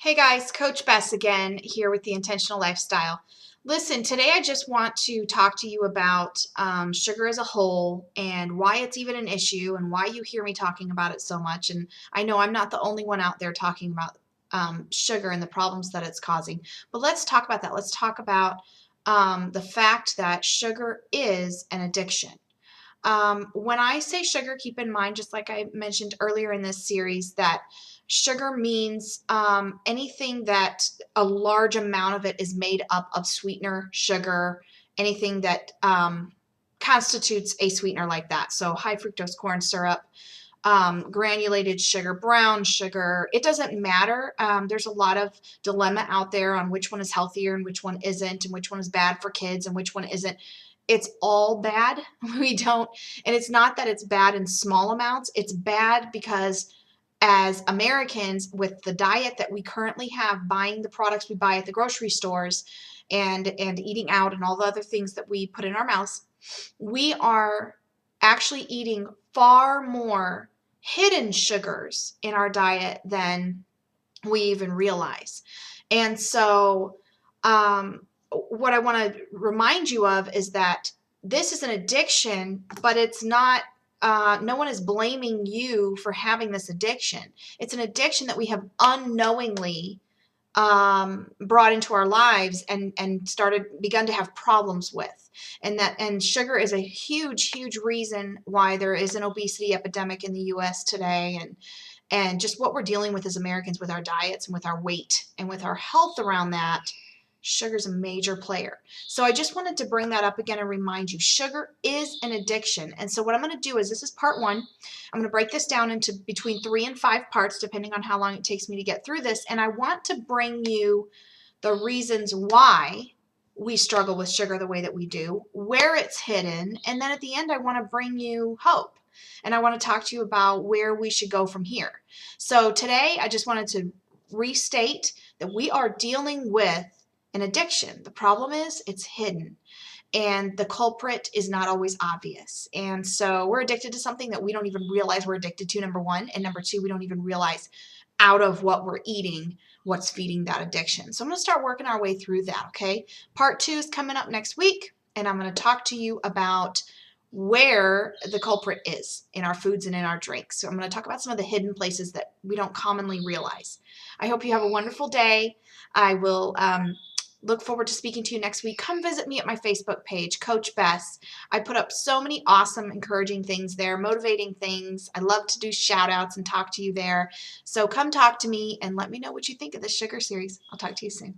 Hey guys, Coach Bess again here with the Intentional Lifestyle. Listen, today I just want to talk to you about sugar as a whole and why it's even an issue and why you hear me talking about it so much. And I know I'm not the only one out there talking about sugar and the problems that it's causing. But let's talk about that. Let's talk about the fact that sugar is an addiction. When I say sugar, keep in mind, just like I mentioned earlier in this series, that sugar means anything that a large amount of it is made up of sweetener, sugar, anything that constitutes a sweetener like that. So high fructose corn syrup, granulated sugar, brown sugar. It doesn't matter. There's a lot of dilemma out there on which one is healthier and which one isn't, and which one is bad for kids and which one isn't. It's all bad. We don't, and it's not that it's bad in small amounts. It's bad because as Americans, with the diet that we currently have, buying the products we buy at the grocery stores and eating out and all the other things that we put in our mouths, we are actually eating far more hidden sugars in our diet than we even realize. And so, what I want to remind you of is that this is an addiction, but it's not. No one is blaming you for having this addiction. It's an addiction that we have unknowingly brought into our lives and begun to have problems with, and sugar is a huge reason why there is an obesity epidemic in the U.S. today, and just what we're dealing with as Americans with our diets and with our weight and with our health around that. Sugar's a major player. So I just wanted to bring that up again and remind you, sugar is an addiction. And so what I'm going to do is, this is part one. I'm going to break this down into between 3 and 5 parts, depending on how long it takes me to get through this. And I want to bring you the reasons why we struggle with sugar the way that we do, where it's hidden, and then at the end, I want to bring you hope. And I want to talk to you about where we should go from here. So today, I just wanted to restate that we are dealing with an addiction. The problem is it's hidden, and the culprit is not always obvious. And so we're addicted to something that we don't even realize we're addicted to, number one. And number two, we don't even realize out of what we're eating what's feeding that addiction. So I'm going to start working our way through that, okay? Part 2 is coming up next week, and I'm going to talk to you about where the culprit is in our foods and in our drinks. So I'm going to talk about some of the hidden places that we don't commonly realize. I hope you have a wonderful day. I will look forward to speaking to you next week. Come visit me at my Facebook page, Coach Bess. I put up so many awesome, encouraging things there, motivating things. I love to do shout outs and talk to you there. So come talk to me and let me know what you think of this sugar series. I'll talk to you soon.